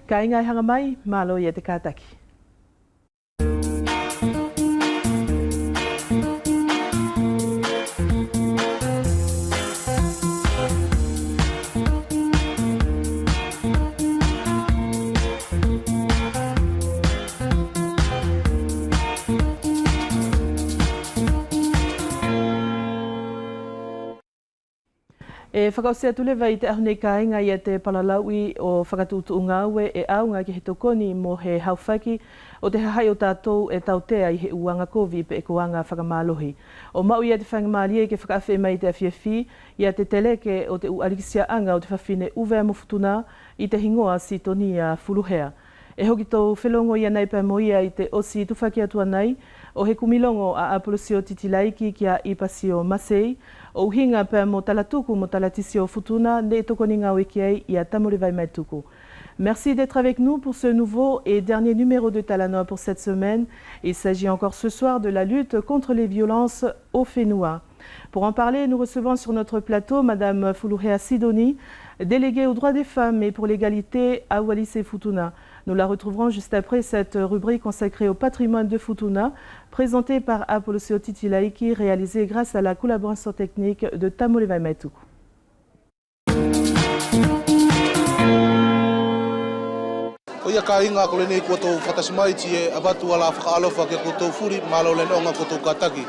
Ka ingai hanga mai, malo ia te kātaki. E whakausea tule vai te ahune kāinga ia te palalaui o whakatutu ungaue e aunga ki he tokoni mo he hauwhaki o te hahai o tātou e tautea i he uanga kovi pe e kuanga whakamālohi. O mau ia te whangamālie ke whakawhi mai te awhiawhi ia te teleke o te uarikisia anga o te whawhine uwea mofutuna i te hingoa si tonia fuluhea. E hoki tau whelongo ia nei pa moia i te osi tufaki atua nei o he kumilongo a Apolosio Titilaiki kia Ipasio Masei o uhinga pa mo talatuku mo talatisio futuna ne tokoni ngau ikiei i a tamorivai mai tuku. Merci d'être avec nous pour ce nouveau et dernier numéro de Talanoa pour cette semaine. Il s'agit encore ce soir de la lutte contre les violences au Whenua. Pour en parler, nous recevons sur notre plateau Madame Fuluhea Sidoni, déléguée aux droits des femmes et pour l'égalité à Wallis et Futuna. Nous la retrouverons juste après cette rubrique consacrée au patrimoine de Futuna, présentée par Apolosio Titilaiki, réalisée grâce à la collaboration technique de Tamolevai Maituku. Oia ka inga ko lenei koutou whatasimaiiti e avatu ala whakaalofa ke koutou furi malo le nonga koutou kataki.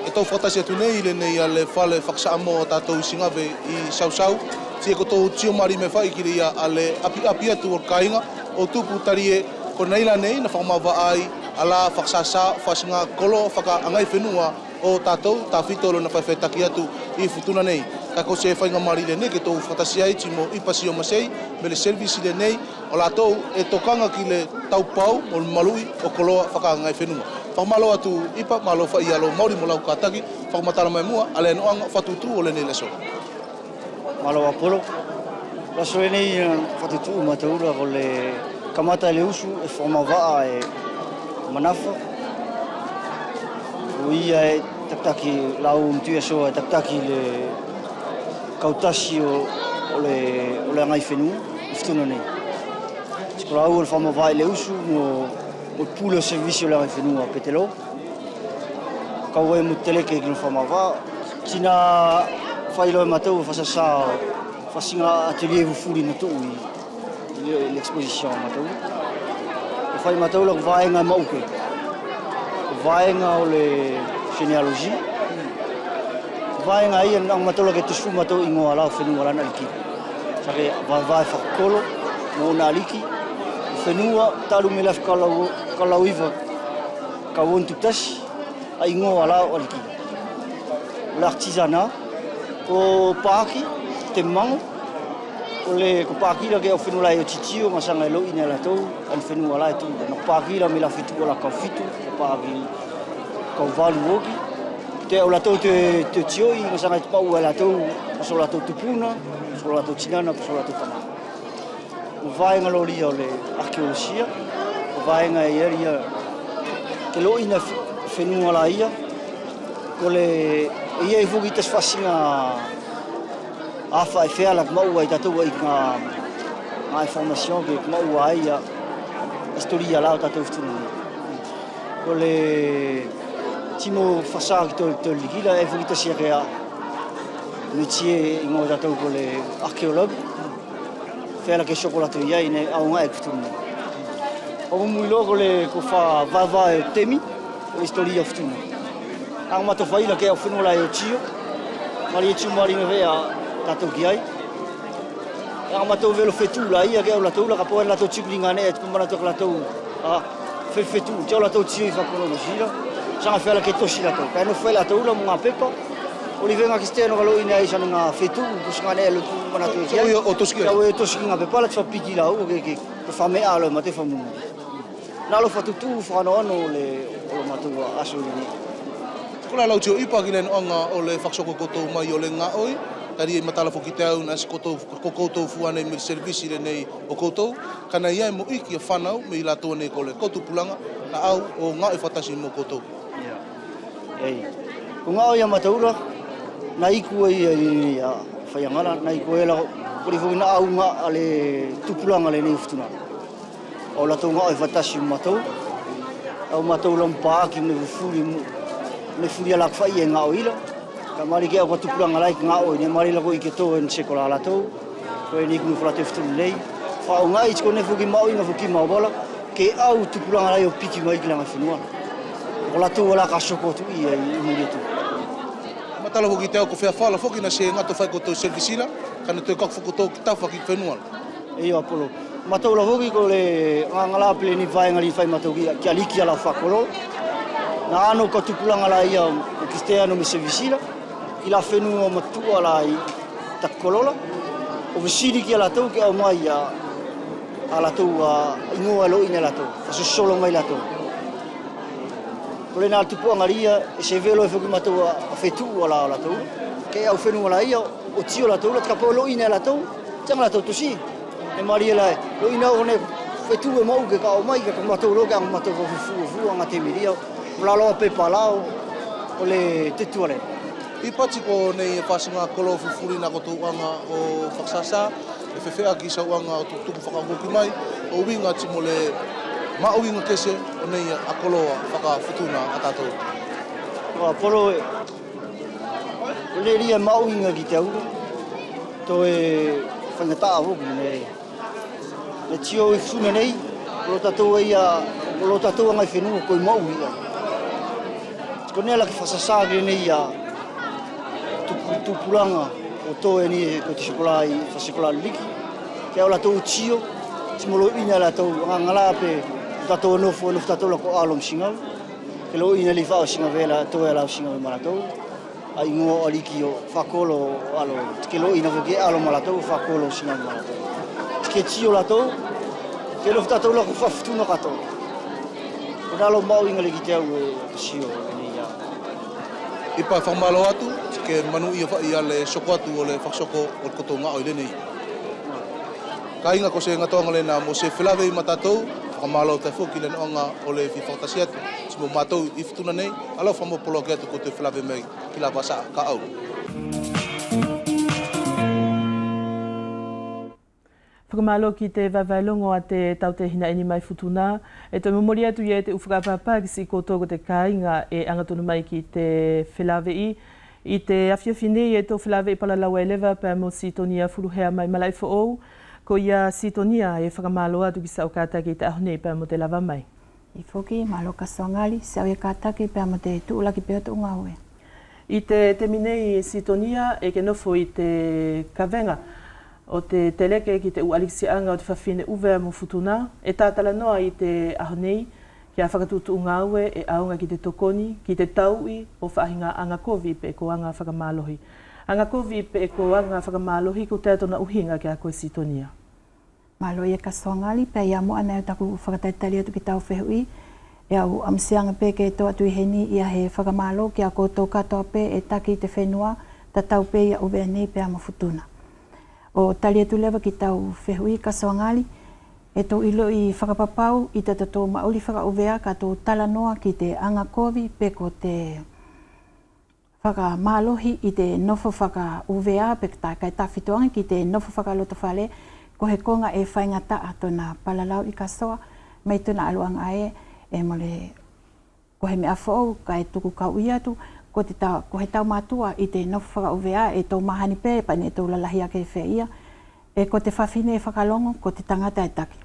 E tau whatasi atu nei lenei a le whale whaksaamo o tātou singave i sausau. Tie koutou tio mari me whaikiri ia a le api atu o ka inga o tupu tari e ko neila nei na whakamawa ai ala whaksasa whasinga kolo whaka angai whenua o tātou tā whitolo na whaiwhetaki atu i Futuna nei. Ka ko se whainga mari le nei ke tau whatasi ai ti mo Ipasio Masei me le servisi le nei o lātou e tokanga ki le tau pau o malui o koloa whaka angai whenua. Whakamalo atu ipa malo whai alo mauri mo lau kātaki whakamatara mai mua ale noanga whatutu o le nei leso. Malo Apolo. Laso e nei whatutu mataura o le kamata le usu e whamawaa e manafa. O ia e taktaki lau mtuia soa e taktaki le kautasi o le angai whenua i Futuna nei. Sikola au le whamawaa le usu mo pule o servisi o le angai whenua petelo. Kau e mo teleke ki le whamawaa. Tina whailo e matau e whasasa whasinga atelier vufuri na tuu i l'exposition matau. E whai matau la vaenga mauke. Vaenga o le genealogie. Vaenga ia ang matau la ke tusu matau ingo ala whenua lana liki. Sake vai whakolo mo na liki. Whenua talu me laf kalau iwa ka wontu tasi a ingo ala o liki. L'artisanat ko paki te mango o le ko paki la ke o whenua o titio masanga e lo ina la tau an whenua la tu no paki la me la fitu o la ka fitu ko paki ka valu woki te o la tau te tio i masanga te pau la tau so la tau tupuna so la tau tinana so la tau tama o vaenga lo lia o le arkeologia o vaenga e ia ke lo ina whenua la ia o le ia e fugi tas fasinga afa e fea la mau ai tatou ai nga information ke mau ai a historia la tatou Futuna. O le timo fasa ki to ligila e fugi tas ia métier ingo tatou ko le archéologue fea la ke chocolate ia ine au nga e Futuna. O mu logo le ko fa va e temi o historia Futuna. Ang matofai la ke o whenua la e o tio. Mari e tio mari me vea tatou ki ai. Ang matou velo fetu la ia ke o la tau la kapoe la tau tiklinga ne e tukumana tok la tau fetu. Tio la tau tio i whakono sila. Sanga whela ke tosi la tau. Kai no whela tau la mga pepa. O li venga ki steno kalo ina i sana nga fetu. Kusinga ne e lo tukumana tok ki ai. O toski ai. Kau e toski nga pepa la tfa piti la u ke whame alo ma te whamungu. Nalo whatutu whano ano le o matou aso ni. Kula lau tio ipa ki le noanga o le whaksoko koutou mai o le ngaoi. Tari e matala foki te au nasi koutou fuane me servisi le nei o koutou. Kana ia e mo iki a whanau me i la toa nei ko le koutou pulanga na au o ngaoi whatasi mo koutou. Ei. Ko ngaoi a mataura, na iku e whaiangala, na iku e la kori foki na au nga a le tupulanga le nei Futuna. o latou ngā o fatasi matou. Au matou lampa ki me furi ala kwhai e ngā o ila. Ka mari ke au katupulanga lai ki ngā o, ne mari lako i ke tō e nse kola latou. Koe ni kunu whara te whtunu nei. Whao ngai, tiko ne fuki mau inga fuki mau wala, ke au tupulanga lai o piki mai ki langa whenua. O latou wala ka soko tu i muri tu. Matala hoki te au ko whea whala whoki na se ngato whai ko tō servisila, kana tō kakwhako tō ki tawha ki whenua. Eo Apolo. Matou la hoki ko le ngala pele ni vai ngali fai matou ki aliki ala whakoro. Na ano ka tupulanga lai o Cristiano me servisila, ki la whenua matua lai takolola. O visiri ki ala tau ki au mai ala tau ingoa lo ina la tau, faso solo mai la tau. Kole nā tupuanga ria, e se velo e whuki matou a whetu ala la tau. Kei au whenua la ia, o tio la tau, la tkapo lo ina la tau, tanga la tau tosi. E maria lai, lo ina o ne whetu e mau ke ka au mai, ka matou lo ke ang matou fufu anga te miria, mlaloa pepa lao, o le te tuare. I pati ko nei e pasinga kolo fufuri na ko tauanga o whaksasa, e whewhea ki sa uanga o tuku whakagoki mai, o winga timo le mauinga kese o nei a koloa whakawhutuna a tātou. Polo e, o le ria mauinga ki te aura, to e whangata a woki nei. Ne tio e whuna nei, o lo tātou ngai whenua koi mauinga. Ko nea laki whasasāre nei tupulanga o tō e ni ko te sikolai, whasikolai liki. Ke au la tō tio, timolo ina la tō ngala pe tatou nofo tatou lako alom singau. Ke lo ina li whao singa vela tō e lau singa me maratou. A ingo aliki o whakolo alo, ke lo ina voke alo maratou, whakolo singa me maratou. Ke tio la tō, ke lo tatou lako whafutuna katou. Kona alo mau inga li ki te au e sio e ni ia. I pa whamalo atu, ke manu ia le soko atu o le whaksoko o le koto ngā o i lenei. Ka inga ko se ngatoanga lena mo se whilawe i matatou, whakamalo te whuki le noanga o le whiwhautasi atu, si mo mātou i whituna nei, alau whamopolo ke atu ko te whilawe mei ki la wasa ka au. Whakamalo ki te wawalongo a te tautehina eni mai futuna, e te memori atu i e te uwhakapapakisi ko tōko te kāinga e angatonu mai ki te whilawe i te awhiawhine i e tō whilawe i palalau e lewa pa mo sitonia furuhea mai malai fo ou, ko ia sitonia e whakamalo atu ki sao kātaki te ahonei pa mo te lava mai. I whoki, malo kasoangali, sao e kātaki pa mo te tuulaki peo tu ngaue. I te minei sitonia e ke nofo i te kawenga, o te teleke ki te ualisianga o te whawhine uwea mo futuna, e tātala noa i te ahonei, ki a whakatutu ngaue e aunga ki te tokoni, ki te taui o whahinga anga kovi pe ko anga whakamalohi. Anga kovi pe ko anga whakamalohi ko tētona uhinga ki a koe sitonia. Malo e kasoangali, pe ia mo ana e taku whakataitali atu ki tau whehui, e au amsianga pe ke toa tui heni ia he whakamalo ki a koutou katoa pe e taki te whenua, ta tau pe ia uwea nei pe ama futuna. O tali atu lewa ki tau whehui kasoangali, e tō ilo i whakapapau i te tō mauri whakauvea ka tō tala noa ki te anga kovi pe ko te whakamalohi i te nofo whakauvea pe kai tawhitoanga ki te nofo whakaloto whale ko he konga e whaingata a tōna palalau i kasoa mai tōna aluanga e mole ko he mea whou ka e tuku kau i atu ko he tau mātua i te nofo whakauvea e tō mahani pe pa ne tō lalahia ke whea e ko te whawhine e whakalongo ko te tangata e taki.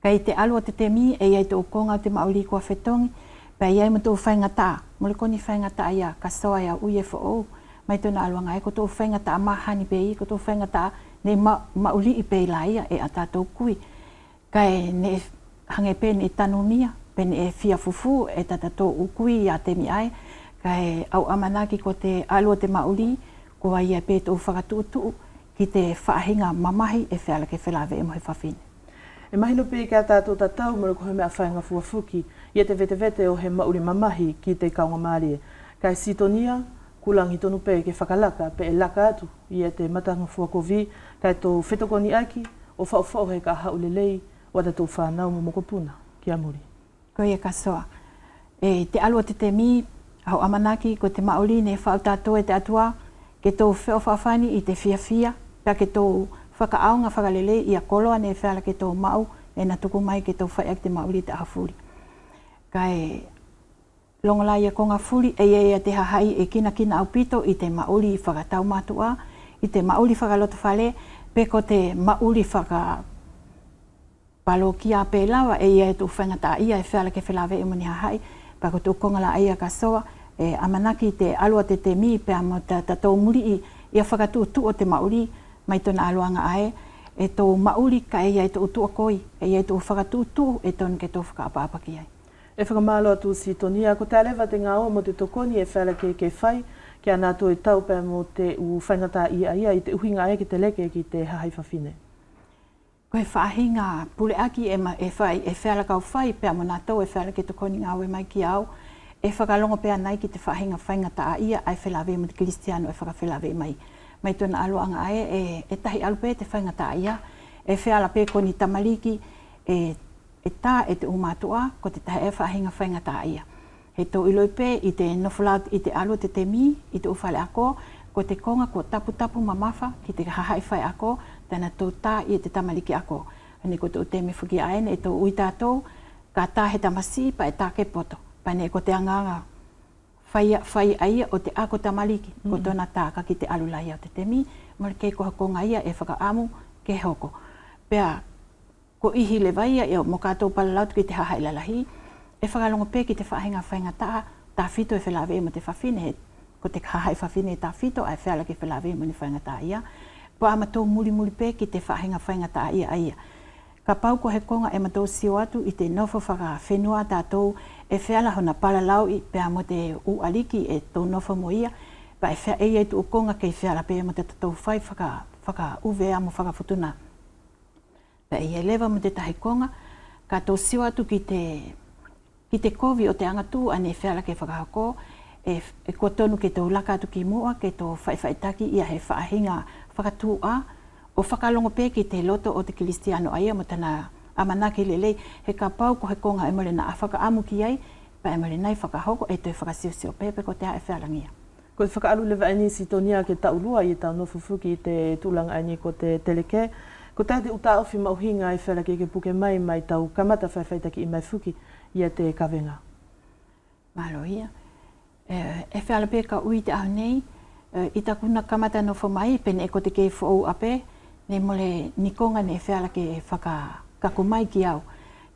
Kai te alua te temi e iai tō konga te mauri kua whetongi, pa iai mo tō whaingata, mole koni whaingata ia kasoa ia uie whoo, mai tōna aluanga e ko tō whaingata mahani pe i, ko tō whaingata ne mauri i pe la ia e ata tō kui. Kai ne hange pe ne tanomia, pe ne e fia fufu e tata tō ukui ia temi ai, kai au amanaki ko te alua te mauri, ko ia pe tō whakatuutu, ki te whaahinga mamahi e whiala ke whilawe e mohe whawhine. E mahino pe kia tātou tatau mara ko he mea whainga fuafuki i te vete o he mauri mamahi ki te kaunga maarie. Kai sitonia, kulangi tonu pe ke whakalaka pe e laka atu i te matanga fuakovi, kai tō whetokoni aki o whao he ka haulelei wata tō whanau mo mokopuna. Kia muri. Ko ia kasoa. E te alua te mi, au amanaki ko te mauri ne whao tātou e te atua, ke tō wheo whawhani i te whiawhia, pia ke tō whakaaunga whakalele i a koloa ne whiala ke tō mau e na tuku mai ke tau whai ak te mauri te ahafuri. Kai longala ia ko ngā furi e te hahai e kina au pito i te mauri whakatau matua, i te mauri whakaloto whale, pe ko te mauri palo kia pe lawa e tu whangata ia e whiala ke whilawe e muni hahai, pa ko tu kongala ia ka soa, e amanaki te alua te mi pe amo tatou muri ia whakatu tu o te mauri, mai tona aluanga ae, e tō mauri ka e tō utua koi, e tō whakatu tu e tōn ke tō whakaapa ki ai. E whakamalo atu si tonia, ko te alewa te ngā o mo te tokoni e whiala ke whai, ki a nātou e tau pēr mo te u whaingata ia i te uhinga e ki te leke ki te hahai whawhine. Ko e whaahinga pule aki e whiala kau whai pēr mo nātou e whiala ke tokoni ngā o e mai ki au, e whakalongo pēr nei ki te whaahinga whaingata ia ai whilawe mo te Kristiano e whakawhilawe mai. Mai tōna aluanga e tahi alupe te whaingata ia, e whiala pē koni tamariki e tā e te umatua ko te tahi e whaahinga whaingata ia. He tō iloi pē i te nofulat i te alu te mi, i te uwhale ako, ko te konga ko tapu mamafa ki te hahai whai ako, tēnā tō tā i te tamariki ako. Hane ko tō teme whuki aene e tō ui tātou, ka tā he tamasi pa e tā ke poto. Pane ko te anganga whai aia o te ako tamariki, ko tōna tā ka ki te alu lai o te temi, mora kei ko hakonga ia e whakaamu ke hoko. Pea, ko ihi le vaia e o mo kātou palalautu ki te hahai lalahi, e whakalongo pē ki te whahinga whaingata, tā whito e whilawe mo te whawhine, ko te hahai whawhine tā whito, ai whiala ki whilawe mo ni whaingata ia. Po ama tō muri pē ki te whahinga whaingata ia aia. Ka pau ko he konga e matou sio atu i te nofo whaka whenua tātou e whiala hona palalau i pēa mo te ualiki e tō nofo mo ia, pa e whia e tu o konga kei whiala pē mo te tatou whai whaka uvea mo whakawhutuna. Pa e lewa mo te tahi konga, ka tō sio atu ki te kovi o te angatu ane e whiala ke whakahako, e kua tonu ke tō laka atu ki mua, ke tō whaiwhaitaki ia he whaahinga whakatū a, o whakalongo pē ki te loto o te Kristiano aia mo tana amanaki lelei, he ka pau ko he konga e mole na a whakaamu ki ai, pa e mole nei whakahoko e tō whakasiosio pēpe ko te hae whialangia. Ko te whakaalu lewa aini si tonia ke taulua i tau nofufuki te tūlanga aini ko te teleke, ko te uta ofi mauhinga e whiala ke puke mai tau kamata whaiwhaitaki i mai fuki ia te kawenga. Malo ia. E whiala pē ka ui te ahu nei, i ta kuna kamata no whamai, pene e ko te kei whou ape, ne mole nikonga ne whiala ke whakakumai ki au.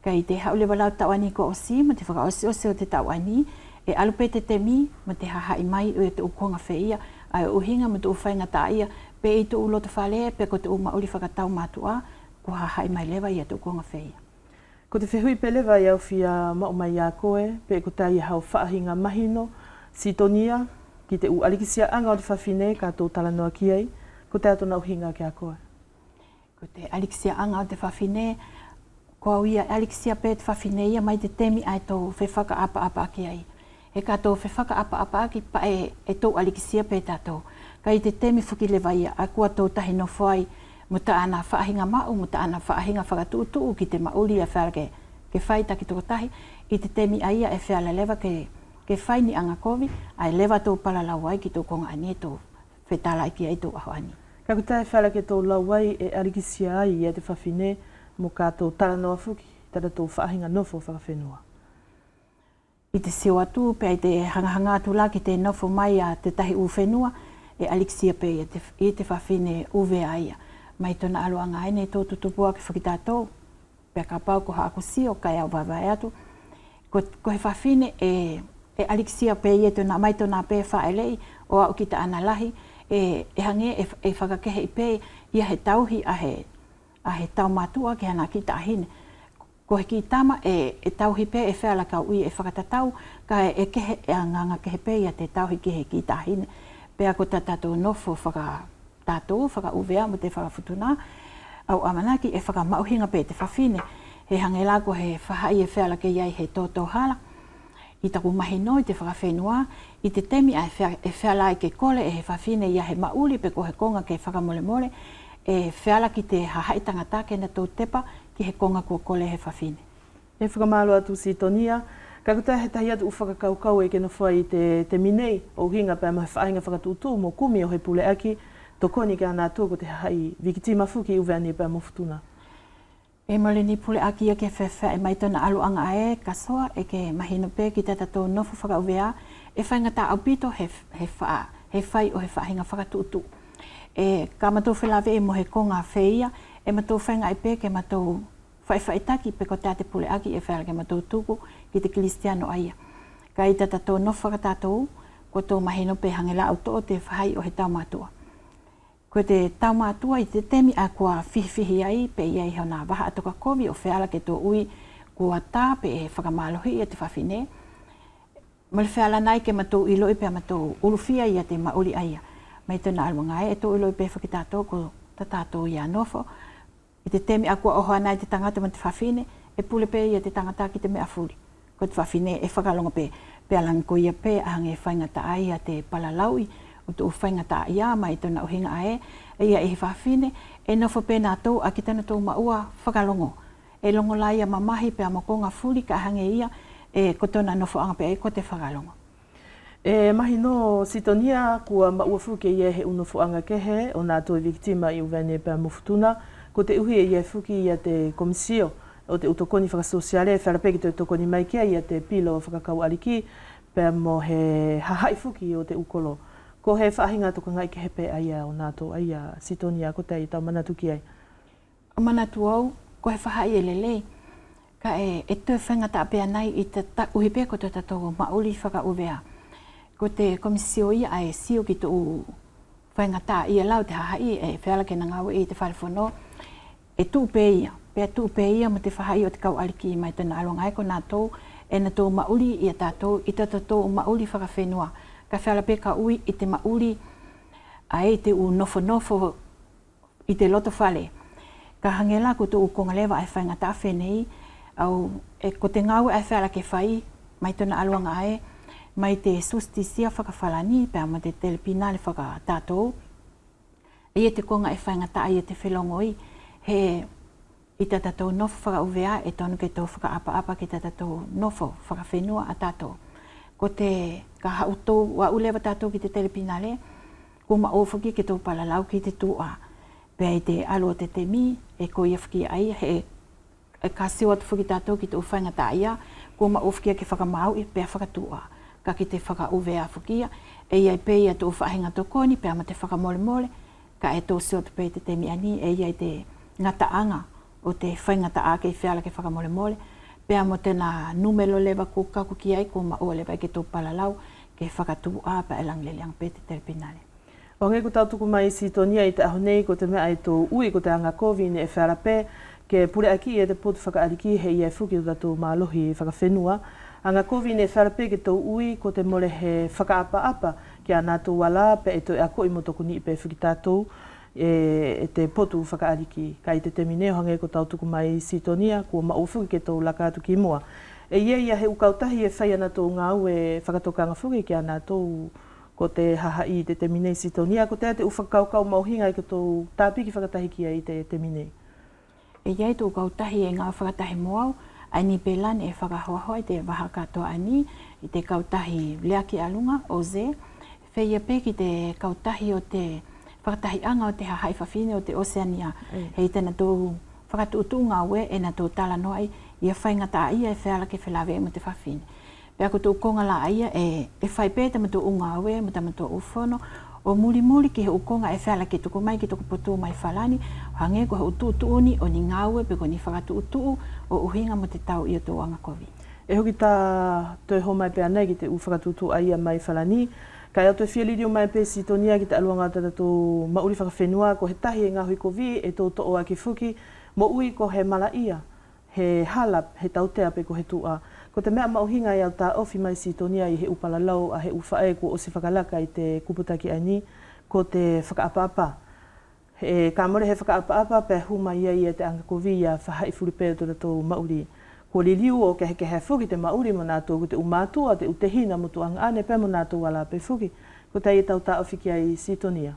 Kai te haule walau tauani ko osi, mo te whakaosi o te tauani, e alupe te temi, mo te hahai mai o te ukonga whia, ai uhinga mo te uwhainga tā ia, pe i tu uloto whale, pe ko te umauri whakatau matua, ko hahai mai lewa ia te ukonga whia. Ko te whehui pe lewa iau whia maumai a koe, pe ko tai hau whaahinga mahino, si tonia, ki te ualikisia anga o te whawhine, ka tō talanoa ki ai, ko te atona uhinga ki a koe. Ko te alikisia anga o te whawhine, ko au ia alikisia pe te whawhine ia mai te temi ai tō whewhaka apa ki ai. E ka tō whewhaka apa ki pa e tō alikisia pe tātou. Ka i te temi whuki lewa ia, a kua tō tahi no whai, mo ta ana whaahinga mau, mo ta ana whaahinga whakatūtū ki te mauri a whiala ke whaita ki tō tahi, i te temi aia e whiala lewa ke whai ni anga kovi, ai lewa tō palalau ai ki tō konga ani e tō whetala ki ai tō aho ani. Ka kutai whiala ke tō lauai e arikisia ai i te whawhine mo ka tō taranoa fuki, tada tō whaahinga nofo whakawhenua. I te seo atu, pe ai te hangahanga atu la ki te nofo mai a te tahi u whenua, e alikisia pe i te whawhine uwe aia. Mai tōna aluanga aine tō tutupua ki whakitātou, pe ka pau ko haako sio, kai au wawai atu. Ko he whawhine e alikisia pe i tōna mai tōna pe whaelei, o au ki ta ana lahi, e hange e whakakehe i pe ia he tauhi a he tau matua ki hana ki ta ahine. Ko he ki tama e tauhi pe e whiala ka ui e whakatatau, ka e kehe e anganga kehe pe ia te tauhi ki he ki ta ahine. Pea ko tātou nofo tātou whakauvea mo te whakawhutuna, au amanaki e whakamauhinga pe te whawhine, he hangela ko he whahai e whiala ke iai he tōtō hala, i taku mahi noi te whakawhenua, i te temi e whiala ke kole e he whawhine ia he mauri pe ko he konga ke whakamole mole, e whiala ki te hahai tangata ke na tō tepa ki he konga kua kole he whawhine. E whakamalo atu si tonia, ka kutai he tahi atu u whakakaukau e ke no whai te minei o hinga pe mahi whainga whakatūtū mo kumi o he pule aki, tokoni ki ana tō ko te hahai wikitima fuki uwe ani pe mo futuna. E mole ni pule aki ke fefa e mai tona aluanga e kasoa e ke mahino pe ki tatou nofo whakauvea e whaingata au pito he whai o he whahinga whakatutu. E ka matou whelave e mohe konga whia e matou whainga e pe ke matou whaitaki pe ko tate pule aki e whaila ke matou tuku ki te Kristiano aia. Ka i tatou nofo whakatatou ko tō mahino pe hangela au tō te whai o he taumatua. Ko te taumatua i te temi a kua whihi ai pe iai hona waha atoka kovi o wheala ke tō ui kua tā pe e whakamalohi i te whawhine. Male wheala nai ke matou iloi pe matou ulufia i a te mauri aia. Mai tōna alwangai e tō iloi pe whakitatou ko tatou ia nofo. I te temi a kua ohoa nai te tangata ma te whawhine e pule pe i a te tangata ki te mea furi. Ko te whawhine e whakalonga pe alang ko ia pe ahange whaingata ai a te palalaui. O tō whaingata ia mai tōna uhinga ae, ia e whawhine, e nofo pēnā tō a ki tana tō maua whakalongo. E longo lai a mamahi pe a mokonga furi ka hange ia, e ko tōna nofo anga pe e ko te whakalongo. E mahi no sitonia kua maua fuke ia he unofo anga kehe, o nā tō viktima i uvene pe a mufutuna, ko te uhi e ia fuki ia te komisio, o te utokoni whakasosiale, wharapeki te utokoni mai kia ia te pilo whakakau ariki, pe mo he hahai fuki o te ukolo. Ko he whaahinga toka ngai ke hepe aia o nātou aia sitonia ko te i tau manatu ki ai? Manatu au, ko he whahai e lele. Ka e tō whaingata apea nei i te uhipe ko te tatou mauri whakauvea. Ko te komisio ia ai sio ki tō whaingata ia lau te hahai e whiala ke na ngau i te wharifono. E tūpe ia, pea tūpe ia mo te whahai o te kau ariki mai tōna alongai ko nātou e na tō mauri i a tātou i te tatou mauri whakawhenua. Ka whiala pe ka ui i te mauri a e te u nofo nofo i te loto whale. Ka hangela ko tō ukonga lewa ai whaingata whenei au e ko te ngau ai whiala ke whai mai tōna aluanga ae mai te sustisia whakawhalani pe ama te telepinale whakatātou. E te konga e whaingata ai e te whelongoi he i te tatou nofo whakauvea e tonu ke tō whakaapa-apa ki te tatou nofo whakawhenua a tātou. Ko te ka hautou wa ulewa tātou ki te telepinale, ko maofuki ke tō palalau ki te tūa. Pea i te alo te temi, e ko ia whaki ai, e ka siwa tu whaki tātou ki tō whaingata ia, ko maofuki ke whakamau i pea whakatūa. Ka ki te whakauvea whakia, e iai pe ia tō whahinga tōkoni, pea ma te whakamole mole, ka e tō siwa tu pe te temi ani, e iai te ngataanga o te whaingata a ke whiala ke whakamole mole, pea mo tēnā numero lewa ko kaku ki ai, ko maua lewa ke tō palalau, ke whakatū a pa elang leleang pe te telepinale. O ngai ko tautuku mai sitonia i te aho nei ko te mea i tō ui ko te anga kovi ne e wharape, ke pure aki e te potu whakaariki he iai fuki o tatou mālohi whakawhenua. Anga kovi ne e wharape ke tō ui ko te mole he whakaapa-apa ki a nātou wala pe e tō e ako i motoko ni i pe fuki tātou e te potu whakaariki. Ka i te temine o hange ko tautuku mai sitonia ko maufuki ke tō lakatu ki moa. E ia he ukautahi e whai ana tō ngau e whakatokanga fuki ki a nātou ko te hahai te temine sitonia, ko te uwhakaukau mauhinga i ko tō tāpiki whakatahi ki i te temine. E iai tō kautahi e ngā whakatahi moau, ani pelan e whakahoahoa i te waha katoa ani, i te kautahi leaki alunga o ze, whaia pe ki te kautahi o te whakatahi anga o te hahai whawhine o te Oceania, hei tēnā tō whakatuutu ngā ue e nā tō tala noai, ia whaingata ia e whiala ke whilawe mo te whawhine. Pea ko tō konga la ia e whai pēta mo tō unga ue, mo tama tō uwhono, o muri ki he ukonga e whiala ke tuku mai ki tuku potu mai whalani, hange ko he utuutuuni o ni ngā ue, pe ko ni whakatuutu o uhinga mo te tau i o tō anga kovi. E hoki tā toi ho mai pēa nei ki te whakatuutu a ia mai whalani, ka ea toi whialirio mai pē sitonia ki te aluanga tata tō mauri whakawhenua, ko he tahi e ngā hui kovi e tō toa ki fuki, mo ui ko he mala ia. He halap, he tautea pe ko he tua. Ko te mea mauhinga i au tā ofi mai sitonia i he upalalau a he uwhae ko o si whakalaka i te kuputaki ani, ko te whakaapa-apa. Ka more he whakaapa-apa pe huma ia i te anga kovi a whahai furipea tō tō mauri. Ko li liu o ke he fuki te mauri mo nātou ko te umātua, te utehina mo tō anga ane pe mo nātou wala pe fuki. Ko te i tau tā ofi ki ai sitonia.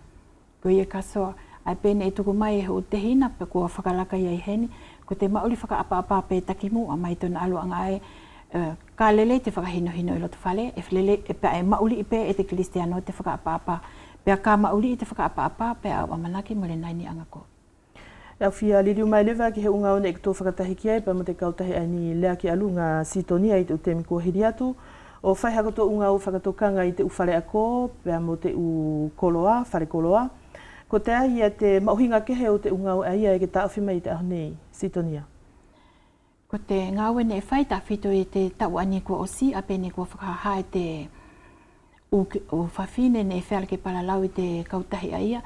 Ko ia kasoa, ai pēne e tuku mai e he utehina pe kua whakalaka i ai heni, ko te mauri whakaapa-apa pe takimu a mai tōna aluanga ai, ka lele te whakahino-hino i loto whale, e pia e mauri i pe e te Kristiano te whakaapa-apa, pia ka mauri i te whakaapa-apa, pia au amanaki mo le naini anga ko. Au fia liliu mai lewa ki he unga o ne ki tō whakatahi ki ai, pa mo te kautahi ani lea ki alu ngā sitonia i te utemi kua hiri atu. O whai hako tō unga o whakatokanga i te uwhare ako, pia mo te u koloa, whare koloa. Ko te aia te mauhinga kehe o te unga o aia e ke tāwhima i te aho nei, sitonia. Ko te ngāwe ne whai tāwhito i te tau ani kua osi, a pene kua whakaha e te o whawhine ne whare ke palalau i te kautahi aia.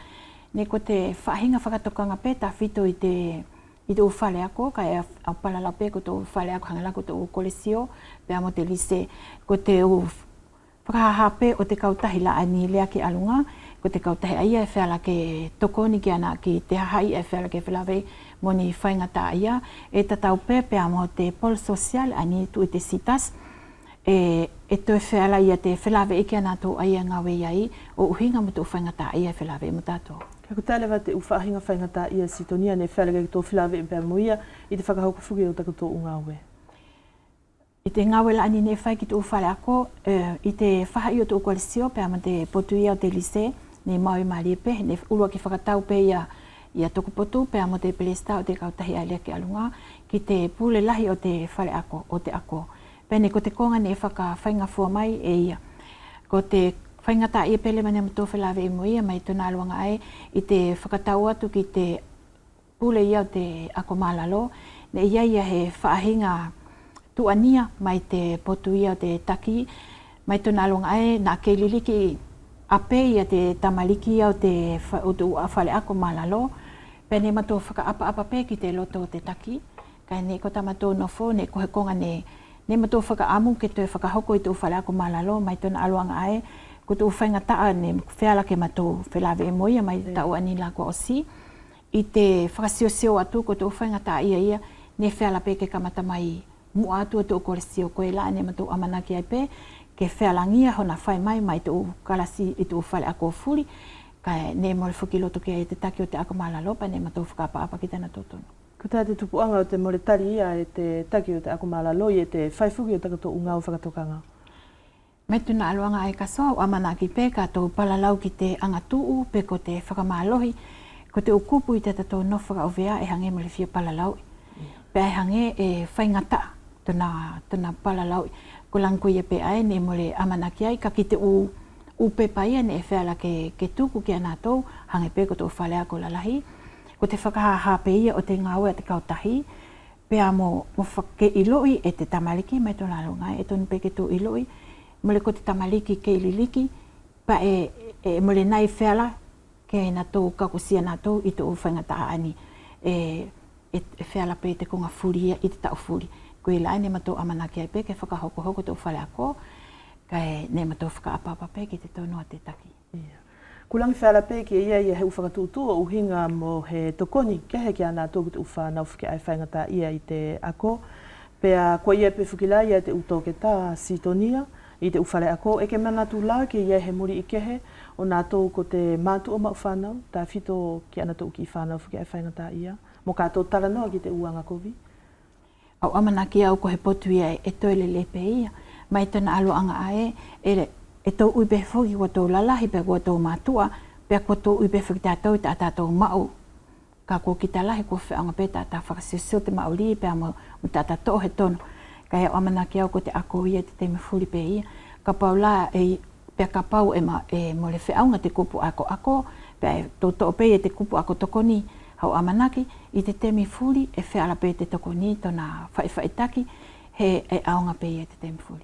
Ne ko te whahinga whakatokanga pē tāwhito i te uwhare ako, kai au palalau pē ko te uwhare ako hangala ko te kolesio, pēa mo te lise, ko te whakaha pē o te kautahi la ani lea ki alunga, ko te kautahi aia e whela ke tokoni ki ana ki te hahai e whela ke whelawei moni whaingata aia, e tatau pēa mo te pol social ani tu i te sitas, e tō whela ia te whelawei ike ana tō aia ngawe iai, o uhinga mo tō whaingata aia e whelawei mo tātou. Ka kutalewa te uwhahinga whaingata ia sitonia ne whela ke tō whelawei pēa mo ia, i te whakahauka whuki o tako tō ungawe. I te ngawe la ani ne whai ki tō whare ako, i te whahai o tō koalisio, pēa mo te potuia o te lise, ne maui maari pe, ne urua ki whakatau pe ia toko potu, pēa mo te pelesta o te kautahi ailea ki alunga, ki te pule lahi o te whare ako, o te ako. Pēne ko te konga ne whakawhainga fua mai e ia. Ko te whaingata ia pele mane mo tō whelawei mo ia, mai tōna aluanga ai, i te whakatau atu ki te pule ia o te ako malalo, ne ia he whaahinga tuania mai te potu ia o te taki, mai tōna aluanga ai, nā keililiki ape ia te tamaliki ia o te whale ako malalo, pēne ma tō whakaapa pe ki te loto o te taki, kai ne ko tama tō nofo, ne kohe konga ne ma tō whakaamu ke tō whakahoko i tō whale ako malalo, mai tōna aluanga ai, ko tō whaingataa ne wheala ke ma tō whelawe e moia, mai tau ani la kua osi, i te whakasiosio atu ko tō whaingataa ia, ne wheala pe ke kamata mai mua atu o tō koresio koe la, ne ma tō amanaki ai pe, ke whealangia hona whai mai tō kalasi i tō whale ako furi, kai ne mole whuki loto kia i te taki o te ako malalo, pa ne ma tō whakaapa ki tēnā tōtono. Ko tā te tupuanga o te more tari ia e te taki o te ako malalo i e te whaifuki o tako tō unga o whakatokanga. Me tuna aluanga ai ka soa o amanaki pe ka tō palalau ki te angatuu pe ko te whakamalohi, ko te ukupu i te tato no whakaovea e hange mole fia palalau. Pe ai hange e whaingata tuna palalau. Ko langko ia pe ai ne mole amanaki ai ka ki te upe paia ne e wheala ke tuku ki ana tō, hange pe ko tō whalea ko lalahi. Ko te whakahaha pe ia o te ngawe a te kautahi, pea mo whake iloi e te tamaliki, mai tōna alunga e tōnu pe ke tō iloi, mole ko te tamaliki ke ililiki, pa e mole nai wheala ke na tō kakusia na tō i tō whaingata ani, e wheala pe te konga furia i te tau furi. Koe lai ne mato amanaki ai pe ke whakahoko tō whale ako, kai ne mato whakaapapa pe ki te tōnua te taki. Kulangi whela pe ki ia he uwhakatūtu o uhinga mo he tokoni, kehe ki ana tōku te uwha nau whike ai whaingata ia i te ako, pea kua ia pe whukila ia te utoke tā sitonia i te uwhare ako, e ke mana tū la ki ia he muri i kehe o nā tō ko te mātu o mau whanau, tā whito ki ana tōku i whanau whike ai whaingata ia, mo kātō taranoa ki te uanga kovi. Au amanaki au ko he potu ia e toile lepe ia, mai tōna aloanga ae, e tō uipe whoki kua tō lalahi pe kua tō mātua, pe kua tō uipe whoki tātou ta tātou mau. Ka kua ki tā lahi kua whianga pe tā whakasio te mau li pe mo tā tātou he tono. Kai au amanaki au ko te ako ia te me furi pe ia. Ka pau la pe ka pau e mo le whiaunga te kupu ako, pe tō tō pe te kupu ako tokoni, hau amanaki, i te temi furi e whiala pe te tokoni tōna whaitaki, he aonga pe ia te temi furi.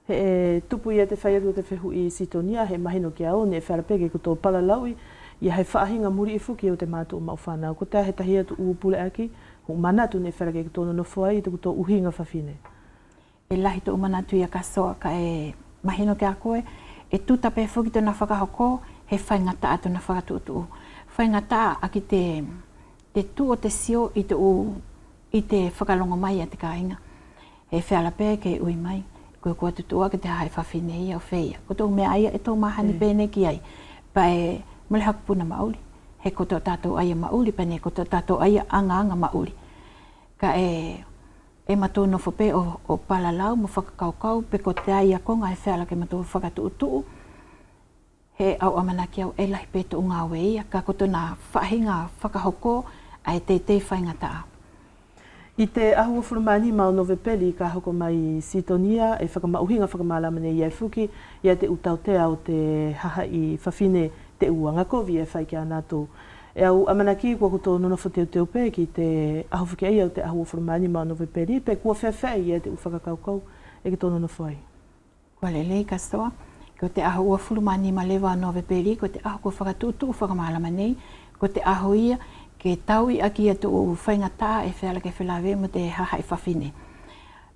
He tupu ia te whaiatu o te whehu i sitonia, he mahino ki ao, ne whiala pe ke ko tō palalaui, ia he whaahinga muri i whuki o te mātu o mau whanau. Ko tā he tahi atu uupule aki, hu manatu ne whiala ke tōno no whai, i te ko tō uhinga whawhine. E lahi tō manatu ia ka soa ka e mahino ki a koe, e tuta pe whuki tōna whakahoko, he whaingata a tōna whakatutu. Whaingata aki te tu o te sio i te whakalongo mai a te kāinga. E whiala pe ke ui mai, koe kua tutua ke te hae whawhine ia o wheia. Ko tō mea aia e tō mahani pēne ki ai, pa e mole hakupuna mauli. He ko tō tātou aia mauli, pa ne ko tō tātou aia anga mauli. Ka e mato no fope o palalau mo whakakaukau, pe ko te aia konga e whiala ke mato whakatuutuu. He au amanaki au e lahi pe tō ngāwe ia, ka ko tōna whahinga whakahoko, ai te whaingata. I te ahua whurumani mao Novepeli ka hoko mai Sitonia e whakamauhinga whakamālama nei iai fuki ia te utautea o te haha i whawhine te uanga kovi e whai ki a nātou. E au amanaki kua kuto nonofo te teo pē ki te aho fuki ai au te ahua whurumani mao Novepeli pe kua whewhai ia te uwhakakaukau e ki tō nonofo ai. Kua lelei ka stoa, ko te ahua whurumani ma lewa Novepeli, ko te aho kua whakatutu whakamālama nei, ko te aho ia ke tau i aki atu o whaingata e whiala ke whilawe mo te haha i whawhine.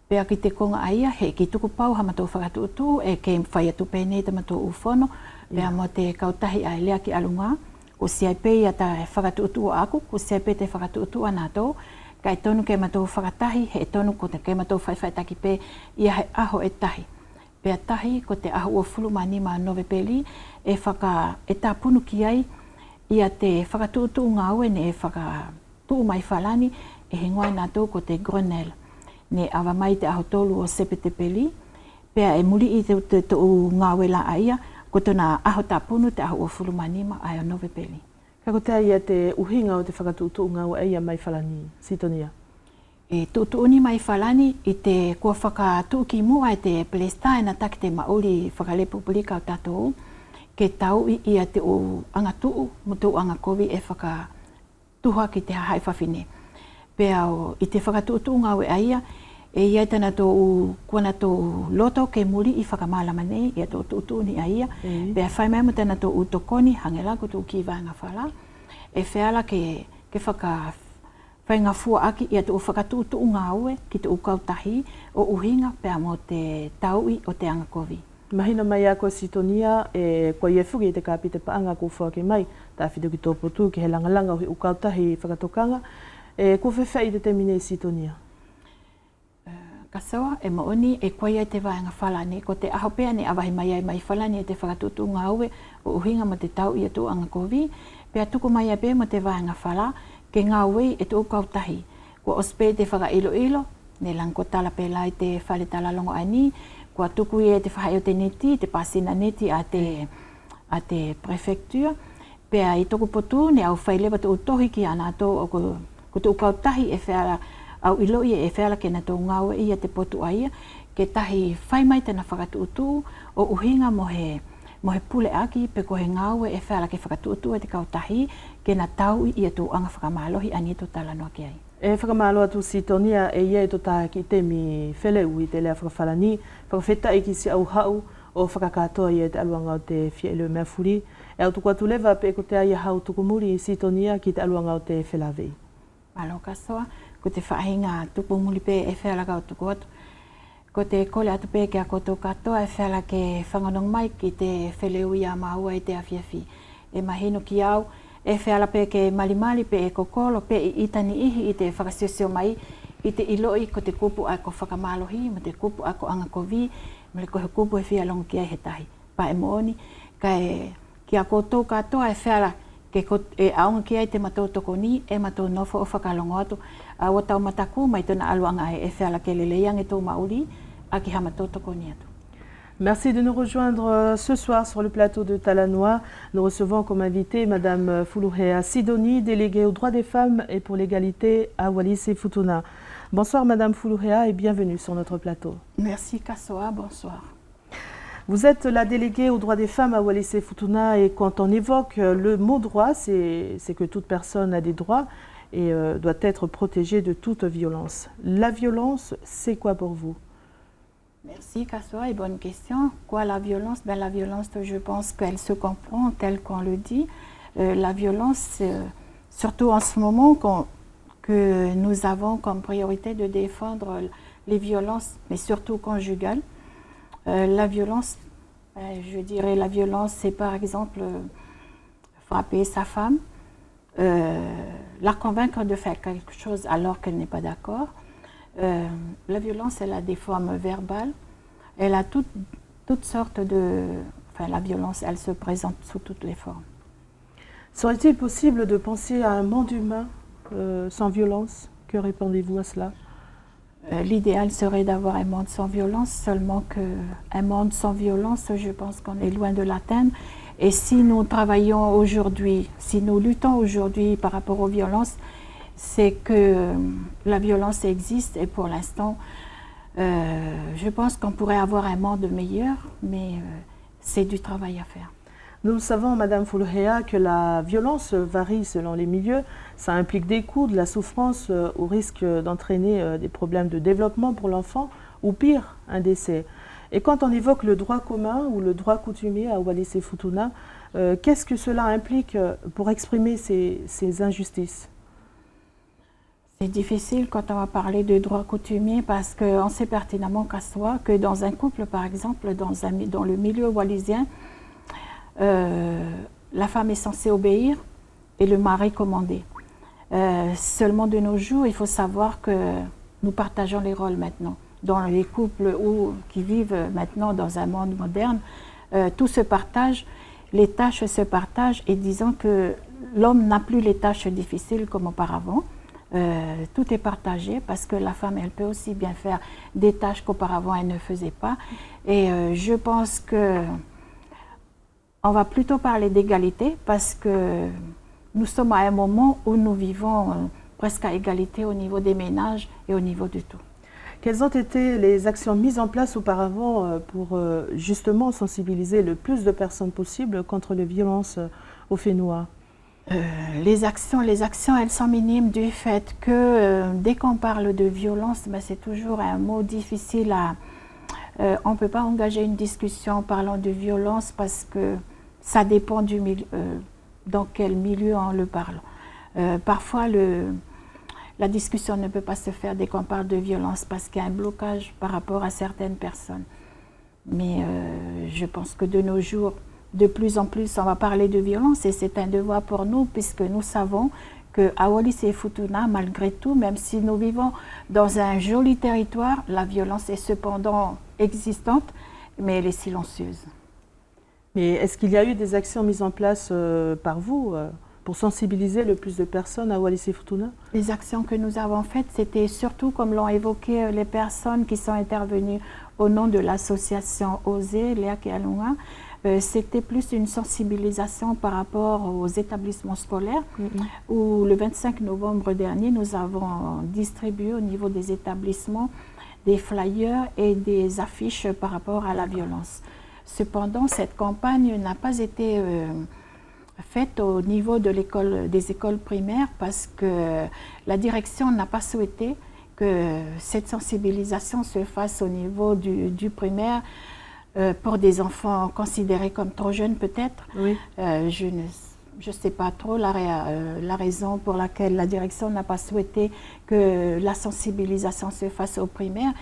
Pea ki te konga aia, he ki tuku pau ha matou whakatutu e ke whai atu pēnei te matou uwhono, pea mo te kautahi a lea ki alunga, ko siai pē ia ta whakatutu o aku, ko siai pē te whakatutu a nātou, ka e tonu ke matou whakatahi, he tonu ko te ke matou whaiwhaitaki pē, ia he aho e tahi. Pea tahi ko te aho o Fulumani ma Novepeli, e tā punu ki ai, ia te whakatutu ngā ue ne e whakatutu mai whalani e hingoai nātou ko te Grenelle. Ne awa mai te aho tolu o Sepetepeli, pea e muri i te ngā ue la aia, ko tona aho tāpunu te aho o Fulumani ma ai o Novepeli. Ka ko te ia te uhinga o te whakatutu ngā ue aia mai whalani, Sitonia? E tutuuni mai whalani i te kua whakatuki mua e te Palestine ataki te Maori whakalepupulika o tātou, ke tau i ia te o angatuu mo tō angakovi e whakatuha ki te hahai whawhine. Pea i te whakatutu ngā ue aia, e ia tana tō kuana tō loto ke muri i whakamālama nei, ia tō tūtuni aia, pea whai mai mo tana tō utokoni, hangela ko tō ki vanga whala, e whiala ke whainga fua aki ia tō whakatutu ngā ue ki te ukautahi o uhinga pea mo te taui o te angakovi. Mahina mai a koe Sitonia e koe ie fuki te kāpite paanga ko whake mai, tā whitu ki tō potu ki he langalanga o hi ukautahi whakatokanga, e ko whewhai te temine Sitonia? Kasawa, e maoni e koe ia te vāinga whalani, ko te aho pēa ne awahi mai ai mai whalani e te whakatutu ngā ue o uhinga mo te tau ia tō angakovi, pēa tuku mai ai pēa mo te vāinga whala, ke ngā ue e tō ukautahi. Ko ospe te whaka ilo ilo, ne lang ko tala pēlai te whale tala longo ani, kua tuku e te whahai o te neti, te pasina neti a te prefecture. Pea i toku potu, ne au whailewa te utohi ki ana tō o ko te ukautahi e whiala, au iloi e whiala ke na tō ngaue ia te potu aia, ke tahi whaimai tena whakatuutu o uhinga mo he pule aki, pe ko he ngaue e whiala ke whakatuutu e te kautahi, ke na tau ia tō anga whakamalohi ani tō tala noa ki ai. E whakamalo atu Sitonia e ia e tō tā ki temi wheleu i te lea whakawhalani, whakawheta i ki si au hau o whakakatoa i e te aluanga o te whia eleo mea furi. E au tuku atu lewa pe ko te aia hau tuku muri i Sitonia ki te aluanga o te whelawei. Malo kasoa, ko te whahinga tuku muri pe e whelaka o tuku atu. Ko te kole atu pe ki a koto katoa e whala ke whanganong mai ki te wheleu i a maua i te awhiawhi. E mahino ki au, e whiala pe ke malimali pe e kokolo pe i itani ihi i te whakasiosio mai i te iloi ko te kupu a ko whakamalohi, mo te kupu a ko angakovi, mo le ko he kupu e whialongo ki ai he tahi. Pa e mooni, ka e ki a koto katoa e whiala ke e aunga ki ai te matou toko ni, e matou nofo o whakalongo atu. A o tau mataku mai tona aluanga e whiala ke leleiang e tō mauri, a ki ha matou toko ni atu. Merci de nous rejoindre ce soir sur le plateau de Talanoa. Nous recevons comme invité Madame Fuluhea Sidoni, déléguée aux droits des femmes et pour l'égalité à Wallis et Futuna. Bonsoir Madame Fuluhea et bienvenue sur notre plateau. Merci Kassoa, bonsoir. Vous êtes la déléguée aux droits des femmes à Wallis et Futuna et quand on évoque le mot droit, c'est que toute personne a des droits et doit être protégée de toute violence. La violence, c'est quoi pour vous? Merci Kassoa et bonne question. Quoi la violence? Ben, la violence, je pense qu'elle se comprend tel qu'on le dit. La violence, surtout en ce moment que nous avons comme priorité de défendre les violences, mais surtout conjugales. La violence, je dirais la violence, c'est par exemple frapper sa femme, la convaincre de faire quelque chose alors qu'elle n'est pas d'accord. La violence, elle a des formes verbales, elle a toutes sortes de... Enfin, la violence, elle se présente sous toutes les formes. Serait-il possible de penser à un monde humain sans violence? Que répondez-vous à cela? L'idéal serait d'avoir un monde sans violence, seulement qu'un monde sans violence, je pense qu'on est loin de l'atteindre. Et si nous travaillons aujourd'hui, si nous luttons aujourd'hui par rapport aux violences, c'est que la violence existe et pour l'instant, je pense qu'on pourrait avoir un monde meilleur, mais c'est du travail à faire. Nous savons, Madame Fuluhea, que la violence varie selon les milieux. Ça implique des coups, de la souffrance, au risque d'entraîner des problèmes de développement pour l'enfant, ou pire, un décès. Et quand on évoque le droit commun ou le droit coutumier à Wallis et Futuna, qu'est-ce que cela implique pour exprimer ces injustices? C'est difficile quand on va parler de droit coutumier parce qu'on sait pertinemment qu'à soi que dans un couple, par exemple, dans le milieu wallisien, la femme est censée obéir et le mari commander. Seulement de nos jours, il faut savoir que nous partageons les rôles maintenant. Dans les couples qui vivent maintenant dans un monde moderne, tout se partage, les tâches se partagent et disons que l'homme n'a plus les tâches difficiles comme auparavant. Tout est partagé parce que la femme, elle peut aussi bien faire des tâches qu'auparavant elle ne faisait pas. Et je pense que on va plutôt parler d'égalité parce que nous sommes à un moment où nous vivons presque à égalité au niveau des ménages et au niveau de tout. Quelles ont été les actions mises en place auparavant pour justement sensibiliser le plus de personnes possible contre les violences aux Fénois? Les actions, elles sont minimes du fait que dès qu'on parle de violence, ben, c'est toujours un mot difficile à... on ne peut pas engager une discussion en parlant de violence parce que ça dépend du milieu, dans quel milieu on le parle. Parfois, la discussion ne peut pas se faire dès qu'on parle de violence parce qu'il y a un blocage par rapport à certaines personnes. Mais je pense que de nos jours, de plus en plus, on va parler de violence et c'est un devoir pour nous puisque nous savons qu'à Wallis et Futuna, malgré tout, même si nous vivons dans un joli territoire, la violence est cependant existante, mais elle est silencieuse. Mais est-ce qu'il y a eu des actions mises en place par vous pour sensibiliser le plus de personnes à Wallis et Futuna? Les actions que nous avons faites, c'était surtout, comme l'ont évoqué les personnes qui sont intervenues au nom de l'association OSE, Léa Kealunga, c'était plus une sensibilisation par rapport aux établissements scolaires où le 25 novembre dernier, nous avons distribué au niveau des établissements des flyers et des affiches par rapport à la violence. Cependant, cette campagne n'a pas été faite au niveau des écoles primaires parce que la direction n'a pas souhaité que cette sensibilisation se fasse au niveau du primaire pour des enfants considérés comme trop jeunes peut-être. Oui. Je ne sais pas trop la raison pour laquelle la direction n'a pas souhaité que la sensibilisation se fasse au primaire.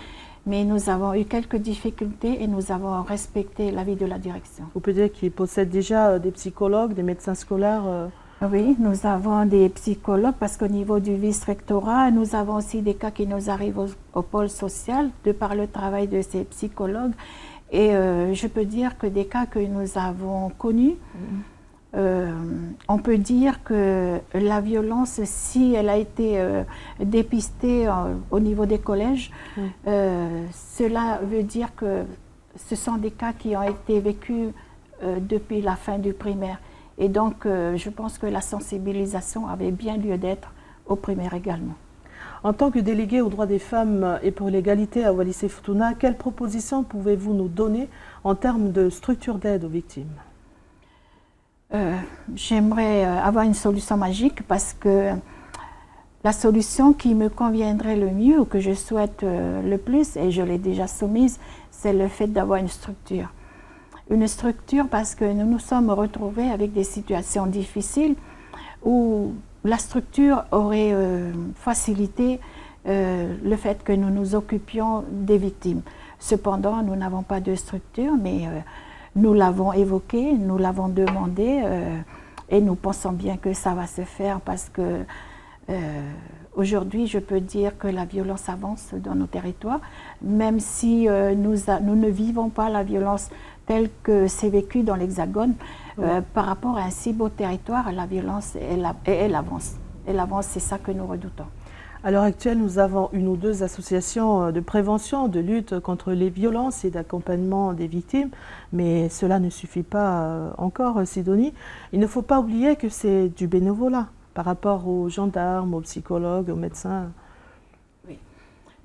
Mais nous avons eu quelques difficultés et nous avons respecté l'avis de la direction. Vous pouvez dire qu'ils possèdent déjà des psychologues, des médecins scolaires Oui, nous avons des psychologues parce qu'au niveau du vice-rectorat, nous avons aussi des cas qui nous arrivent au pôle social de par le travail de ces psychologues. Et je peux dire que des cas que nous avons connus, on peut dire que la violence, si elle a été dépistée au niveau des collèges, cela veut dire que ce sont des cas qui ont été vécus depuis la fin du primaire. Et donc, je pense que la sensibilisation avait bien lieu d'être au primaire également. En tant que délégué aux droits des femmes et pour l'égalité à Wallis et Futuna, quelles propositions pouvez-vous nous donner en termes de structure d'aide aux victimes? J'aimerais avoir une solution magique parce que la solution qui me conviendrait le mieux ou que je souhaite le plus, et je l'ai déjà soumise, c'est le fait d'avoir une structure. Une structure parce que nous nous sommes retrouvés avec des situations difficiles où la structure aurait facilité le fait que nous nous occupions des victimes. Cependant, nous n'avons pas de structure, mais nous l'avons évoqué, nous l'avons demandé et nous pensons bien que ça va se faire parce que aujourd'hui, je peux dire que la violence avance dans nos territoires, même si nous ne vivons pas la violence telle que c'est vécu dans l'Hexagone. Par rapport à un si beau territoire, la violence, elle avance. Elle avance, c'est ça que nous redoutons. À l'heure actuelle, nous avons une ou deux associations de prévention, de lutte contre les violences et d'accompagnement des victimes, mais cela ne suffit pas encore, Sidonie. Il ne faut pas oublier que c'est du bénévolat. par rapport aux gendarmes, aux psychologues, aux médecins? Oui,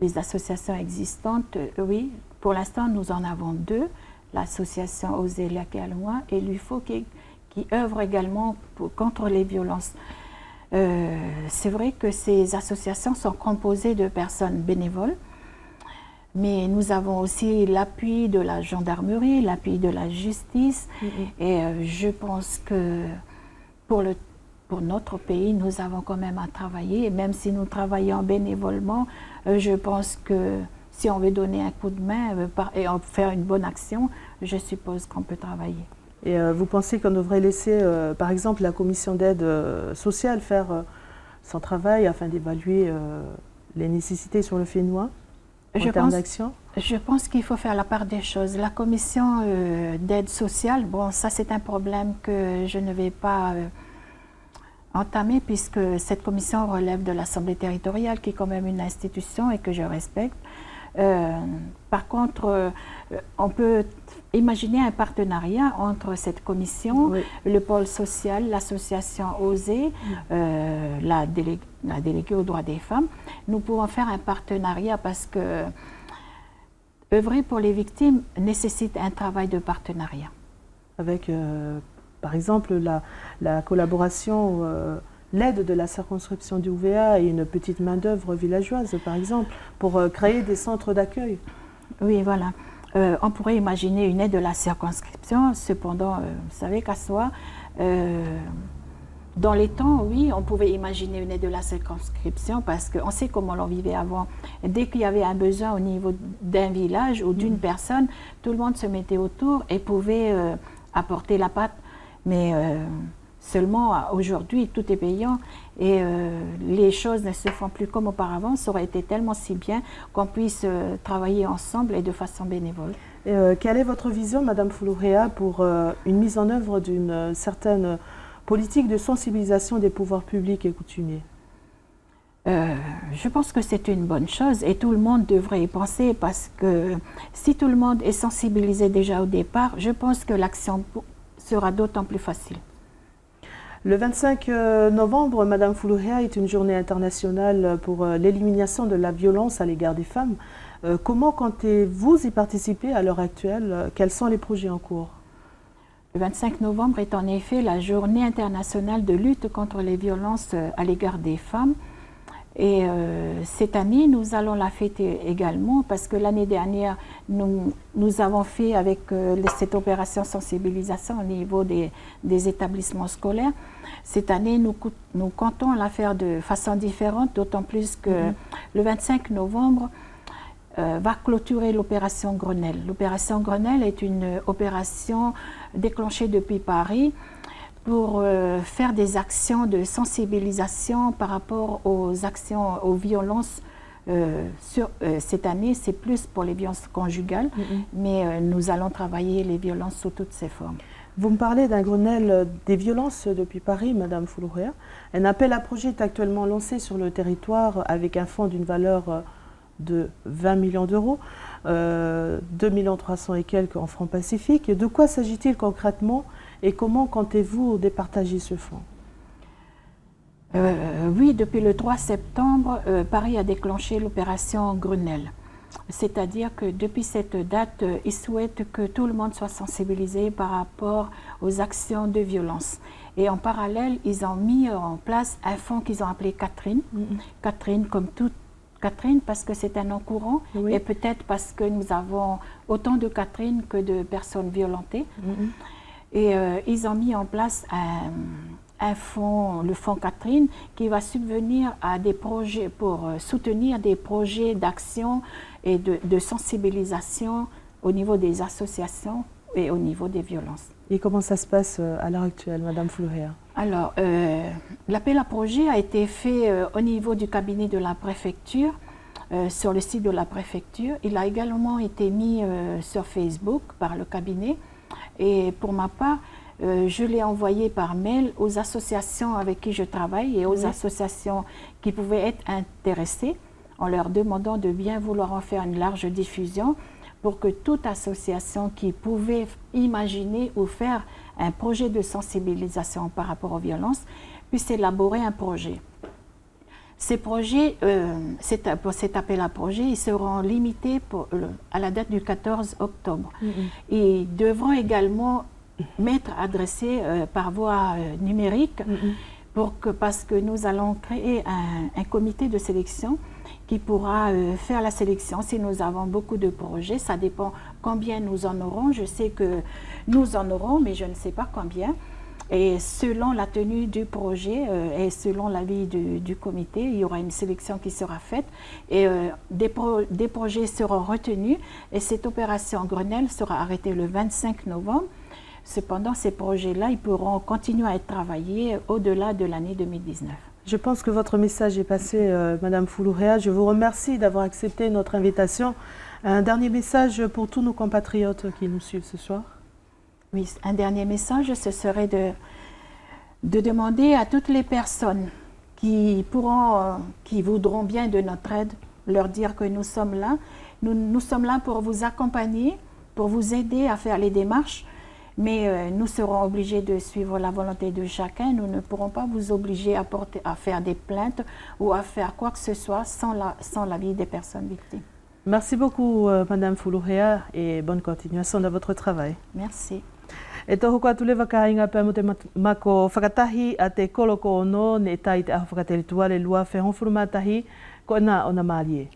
les associations existantes, oui, pour l'instant nous en avons deux, l'association Oser Lakalwa et l'UFO qui œuvre également contre les violences. C'est vrai que ces associations sont composées de personnes bénévoles, mais nous avons aussi l'appui de la gendarmerie, l'appui de la justice, et je pense que pour notre pays, nous avons quand même à travailler, et même si nous travaillons bénévolement, je pense que si on veut donner un coup de main et faire une bonne action, je suppose qu'on peut travailler. Et vous pensez qu'on devrait laisser, par exemple, la commission d'aide sociale faire son travail afin d'évaluer les nécessités sur le Fénois en termes d'action? Je pense qu'il faut faire la part des choses. La commission d'aide sociale, bon, ça c'est un problème que je ne vais pas entamer puisque cette commission relève de l'Assemblée territoriale qui est quand même une institution et que je respecte. Par contre, on peut imaginer un partenariat entre cette commission, le pôle social, l'association Oser, la déléguée aux droits des femmes. Nous pouvons faire un partenariat parce que œuvrer pour les victimes nécessite un travail de partenariat. Avec, par exemple, la collaboration, l'aide de la circonscription du UVA et une petite main-d'œuvre villageoise, par exemple, pour créer des centres d'accueil. Oui, voilà. On pourrait imaginer une aide de la circonscription, cependant, vous savez qu'à soi, dans les temps, oui, on pouvait imaginer une aide de la circonscription parce qu'on sait comment l'on vivait avant. Dès qu'il y avait un besoin au niveau d'un village ou d'une personne, tout le monde se mettait autour et pouvait apporter la patte. Mais seulement aujourd'hui, tout est payant et les choses ne se font plus comme auparavant. Ça aurait été tellement si bien qu'on puisse travailler ensemble et de façon bénévole. Quelle est votre vision, Madame Fulurea, pour une mise en œuvre d'une certaine politique de sensibilisation des pouvoirs publics et coutumiers? Je pense que c'est une bonne chose et tout le monde devrait y penser parce que si tout le monde est sensibilisé déjà au départ, je pense que l'action sera d'autant plus facile. Le 25 novembre, Madame Fulurea, est une journée internationale pour l'élimination de la violence à l'égard des femmes. Comment comptez-vous y participer à l'heure actuelle? Quels sont les projets en cours? Le 25 novembre est en effet la journée internationale de lutte contre les violences à l'égard des femmes. Et cette année, nous allons la fêter également parce que l'année dernière, nous avons fait avec cette opération sensibilisation au niveau des établissements scolaires. Cette année, nous comptons la faire de façon différente, d'autant plus que le 25 novembre va clôturer l'opération Grenelle. L'opération Grenelle est une opération déclenchée depuis Paris pour faire des actions de sensibilisation par rapport aux actions, aux violences. Cette année, c'est plus pour les violences conjugales, mais nous allons travailler les violences sous toutes ses formes. Vous me parlez d'un Grenelle des violences depuis Paris, Madame Fulurea. Un appel à projet est actuellement lancé sur le territoire avec un fonds d'une valeur de 20 millions d'euros, 2 300 000 et quelques en francs pacifiques. De quoi s'agit-il concrètement et comment comptez-vous départager ce fonds? Oui, depuis le 3 septembre, Paris a déclenché l'opération Grenelle. C'est-à-dire que depuis cette date, ils souhaitent que tout le monde soit sensibilisé par rapport aux actions de violence. Et en parallèle, ils ont mis en place un fonds qu'ils ont appelé Catherine. Catherine comme toute Catherine parce que c'est un nom courant et peut-être parce que nous avons autant de Catherine que de personnes violentées. Et ils ont mis en place un fonds, le fonds Catherine, qui va subvenir à des projets pour soutenir des projets d'action et de sensibilisation au niveau des associations et au niveau des violences. Et comment ça se passe à l'heure actuelle, Madame Fulurea? Alors, l'appel à projet a été fait au niveau du cabinet de la préfecture, sur le site de la préfecture. Il a également été mis sur Facebook par le cabinet. Et pour ma part, je l'ai envoyé par mail aux associations avec qui je travaille et aux associations qui pouvaient être intéressées, en leur demandant de bien vouloir en faire une large diffusion pour que toute association qui pouvait imaginer ou faire un projet de sensibilisation par rapport aux violences puisse élaborer un projet. Ces projets, pour cet appel à projet, ils seront limités à la date du 14 octobre. Ils devront également m'être adressés par voie numérique parce que nous allons créer un comité de sélection qui pourra faire la sélection. Si nous avons beaucoup de projets, ça dépend combien nous en aurons. Je sais que nous en aurons, mais je ne sais pas combien. Et selon la tenue du projet et selon l'avis du comité, il y aura une sélection qui sera faite et des projets seront retenus et cette opération Grenelle sera arrêtée le 25 novembre. Cependant, ces projets-là, ils pourront continuer à être travaillés au-delà de l'année 2019. Je pense que votre message est passé, Madame Foulourea. Je vous remercie d'avoir accepté notre invitation. Un dernier message pour tous nos compatriotes qui nous suivent ce soir. Oui, un dernier message, ce serait de demander à toutes les personnes qui voudront bien de notre aide, leur dire que nous sommes là. Nous sommes là pour vous accompagner, pour vous aider à faire les démarches, mais nous serons obligés de suivre la volonté de chacun. Nous ne pourrons pas vous obliger à faire des plaintes ou à faire quoi que ce soit sans l'avis des personnes victimes. Merci beaucoup, Madame Foulourea, et bonne continuation dans votre travail. Merci. E tohu kua tule wakainga pe mo te mako whakatahi a te koloko ono ne tai te aho whakateri le lua whehonfuru mātahi ko na ona mārie.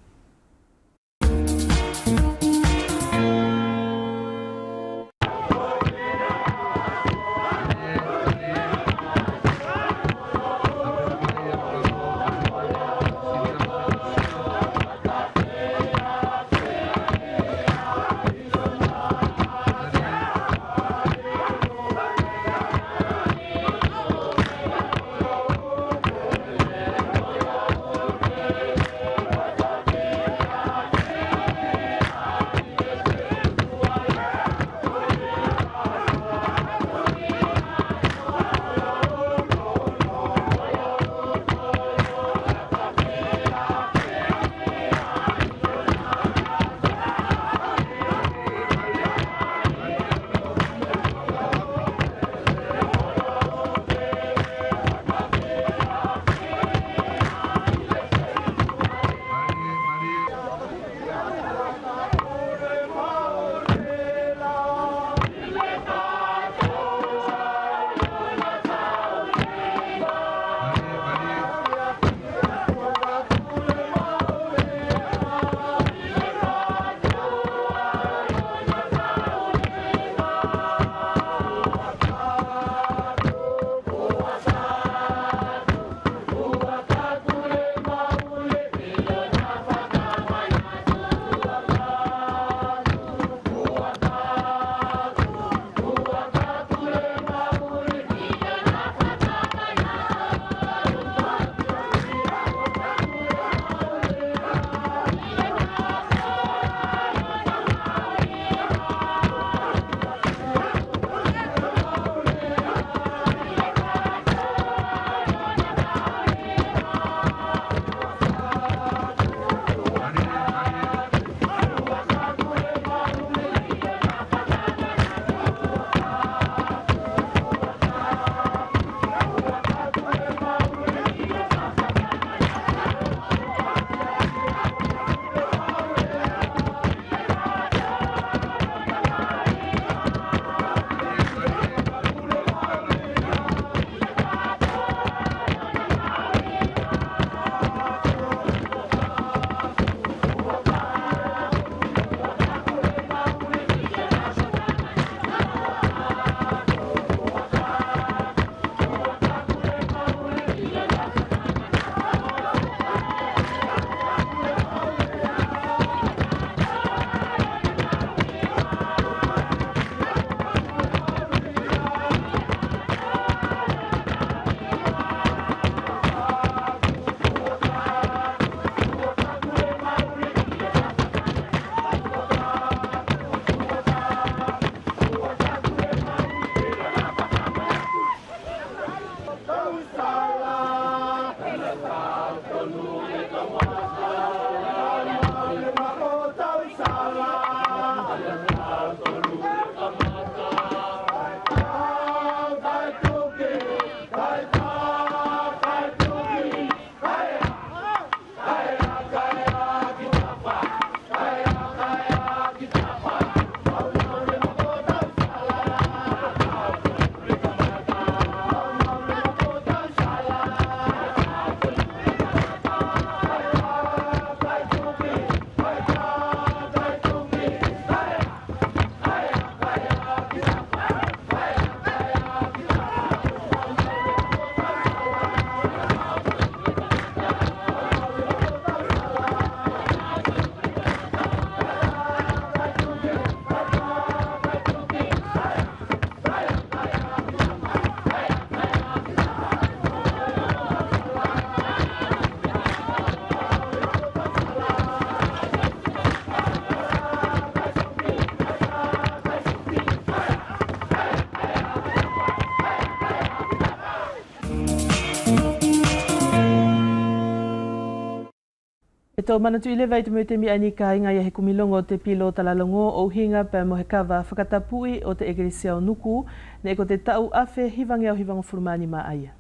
E tau manatu I le vai te mo te mi ani ka inga ia he kumilongo te pilo talalongo o hinga pe mo he kawa whakatapui o te Egeresia o Nuku, ne ko te tau awhe hivange au hivango furumani ma aia.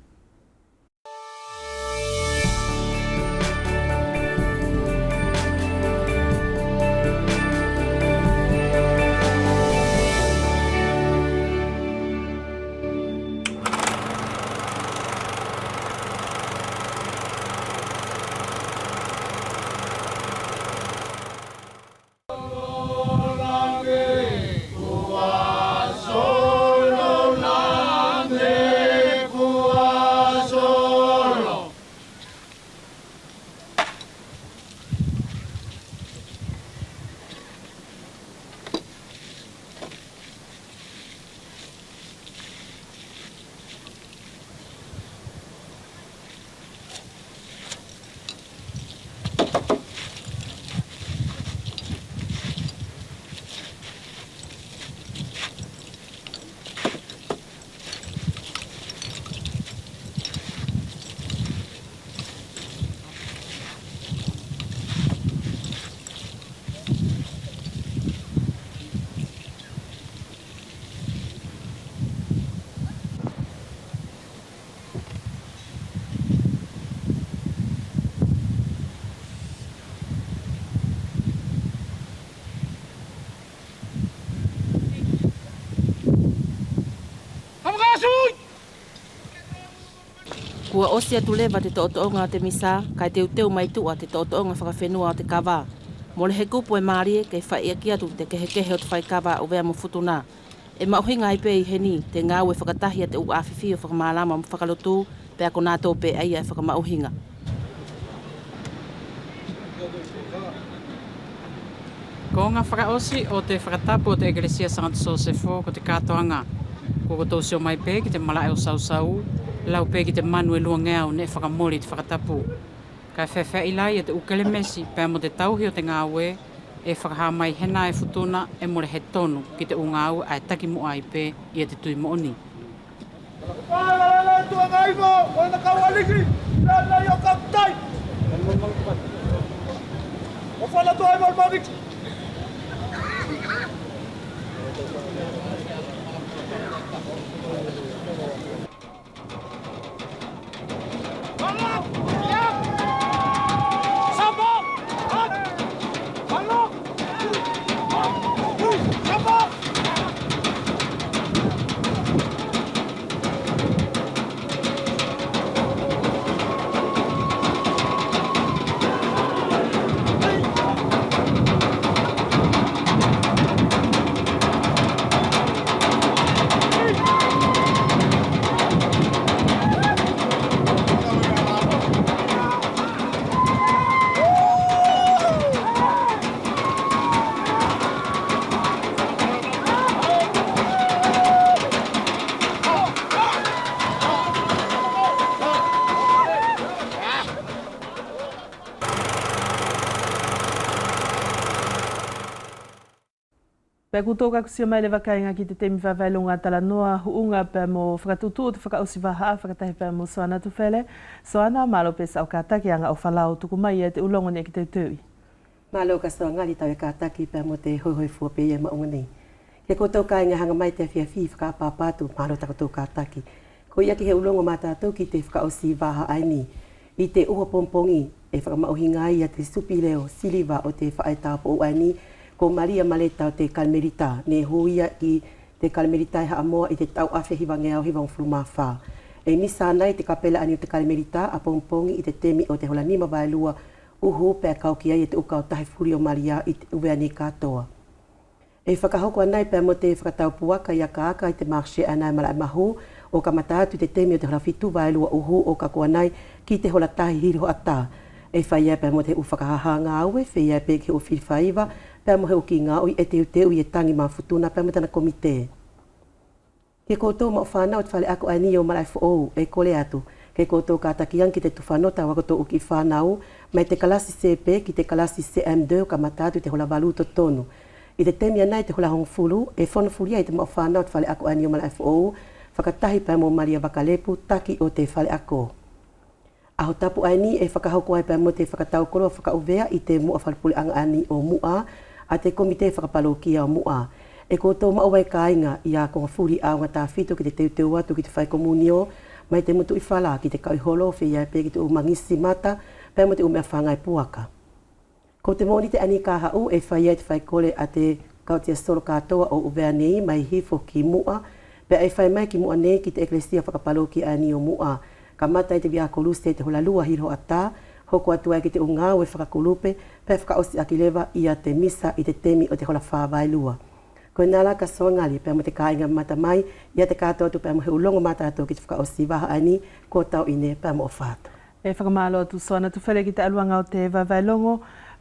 Kua osia tu lewa te tootoonga te misa, kai te uteu mai tua te tootoonga whakawhenua o te kawa. Mo le he kupu e maarie, kei whai ia kia tu te kehekehe o te whai kawa o vea mo futuna. E mauhinga ai pe I heni, te ngau e whakatahia te ua awhiwhi o whakamaalama mo whakalotu, pe ako nātou pe aia e whakamauhinga. Ko ngā whakaosi o te whakatapu o te Egeresia Sangat Sosefo ko te katoanga. Ko ko tōsio mai pe ki te malae o sausau, lau pe ki te manu e lua ngeau ne whakamori te whakatapu. Kai whewhe ilai e te ukele mesi pe mo te tauhi o te ngāwe e whakaha mai hena e futuna e more he tonu ki te ungau ai taki mo ai pe I e te tui mooni. Pālala tua ngaivo, o na kawaliki, rana I o kaptai. O whala tua e malmaviki. Pea kutoka kusia mai le wakainga ki te temi whawhailunga tala noa huunga pea mo whakatutu o te whakausi waha whakatahi pea mo soana tufele. Soana, malo pesa au kātaki anga o whalau tuku mai e te ulongo ne ki te tui. Malo ka soa ngali tau e kātaki pea mo te hoihoi fua pe ia maunga nei. Ke koutou kāinga hanga mai te whiawhi whakapapatu malo takatou kātaki. Ko ia ki he ulongo mātātou ki te whakausi waha aini. I te uho pompongi e whakamauhinga ia te supi leo siliva o te whaetapo o aini. Ko Maria Maleta o te Kalmerita, ne huia ki te Kalmerita e haamoa I te tau awhe hivangea o hivang fluma wha. E misa nei te kapela ani o te Kalmerita a pompongi I te temi o te holanima vaelua uhu pea kaukia I te uka o tahi furi o Maria I te uveani katoa. E whakahoko anai pea mo te whakatau puaka I a kaaka I te marshe anai malai mahu o ka mataatu I te temi o te holafitu vaelua uhu o ka kuanai ki te holatahi hiriho ata. E whaia pea mo te uwhakahahanga aue, whaia pea ki o whiwhaiva, pea mo he uki ngā oi e te uteu I e tangi mā futuna pea mo tana komite. Ke koutou ma o whanau te whale ako ai o malai fo e kole atu. Ke koutou kātakiang ki te tuwhanota wakoto uki whanau, mai te kalasi CP ki te kalasi CM2 o ka matatu te hola walu to tonu. I te temi anai te hola hongfulu, e whonofuria I te ma o whanau te whale ako ai o malai fo whakatahi pea mo Maria Wakalepu taki o te whale ako. Aho tapu ai ni e whakahauko ai pia mo te whakatau koro whakauvea i te mua whalpule anga ani o mua a te komite whakapalokia o mua. E koutou maua ka inga i a konga furi a ngā tāwhito ki te teuteu atu ki te whai komunio mai te mutu i whala ki te kauiholo whia pe ki te umangisi mata pia mo te umea whangai puaka. Ko te moni te ani ka hau e whai ai te whai kole a te kautia solo katoa o uvea nei mai hifo ki mua pe e whai mai ki mua nei ki te eklesia whakapalokia ani o mua. Ka mata i te via koluse te hula lua hiro ata, hoko atu ai ki te unga e whakakulupe, pe whakaosi aki lewa i a te misa i te temi o te hola whawai lua. Koe nala ka soangali, pe mo te kāinga mata mai, i a te kātou tu pe mo he ulongo mata atu ki te whakaosi waha ani, ko tau ine pe mo o whātu. E whakamalo atu soana tu where ki te aluanga o te wawai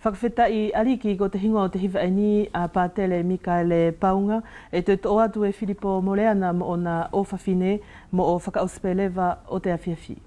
whakawheta i ariki ko te hingo o te hiwa ni a Pātele Mikaele Paunga e te to atu e Filipo Moleana mo o na ofafine mo o whakaospelewa o te awhiawhi.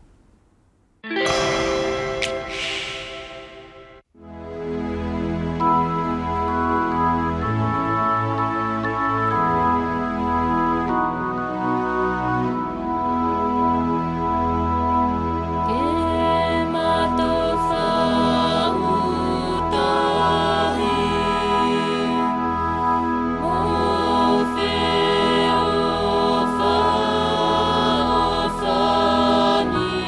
Funny.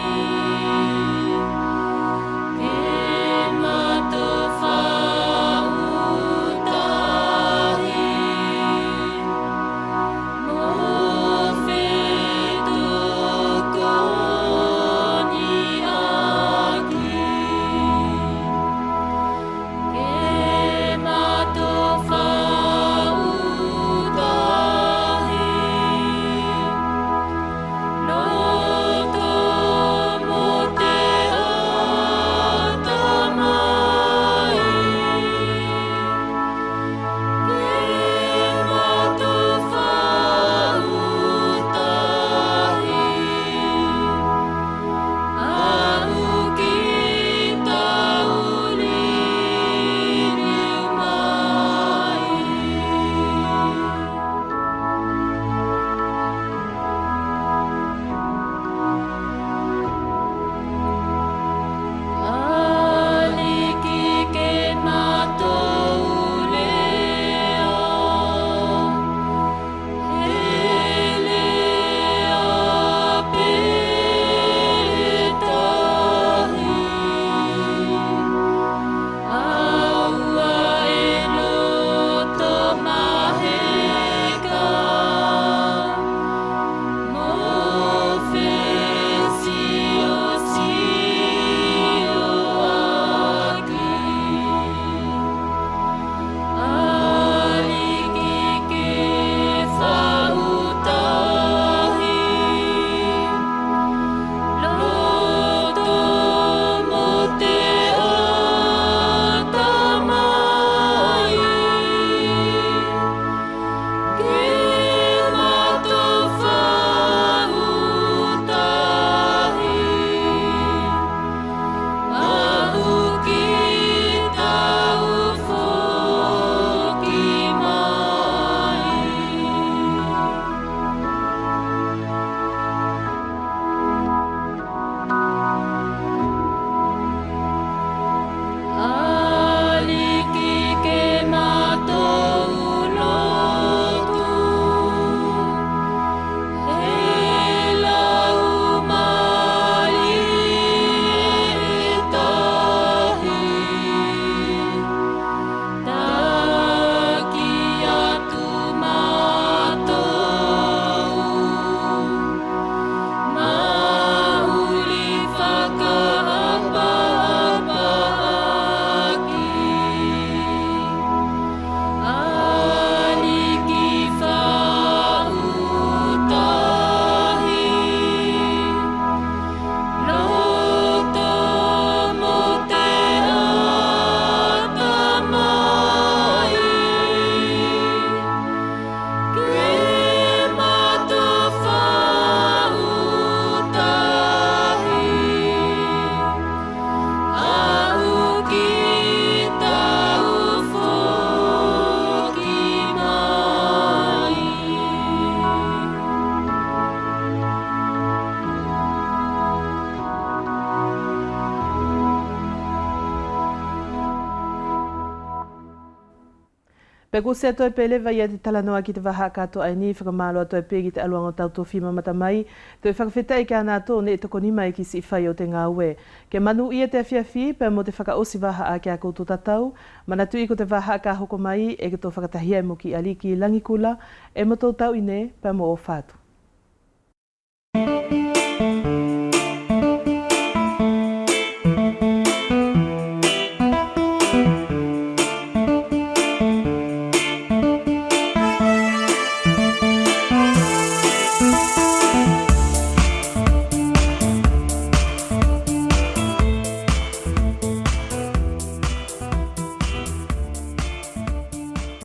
Pe ko se atoe pe lewa ia te talanoa ki te waha kato ai ni whakamalo atoe pe ki te aluanga o tauto whima matamai. Te whakawhetai ka nā tō ne toko ni mai ki si whai o te ngā ue. Ke manu ia te whiawhi pe mo te whakaosi waha a kia koutou tatau. Manatu i ko te waha ka hoko mai e ke tō whakatahia e mo ki aliki langikula e mo tō tau ine pe mo o whātu.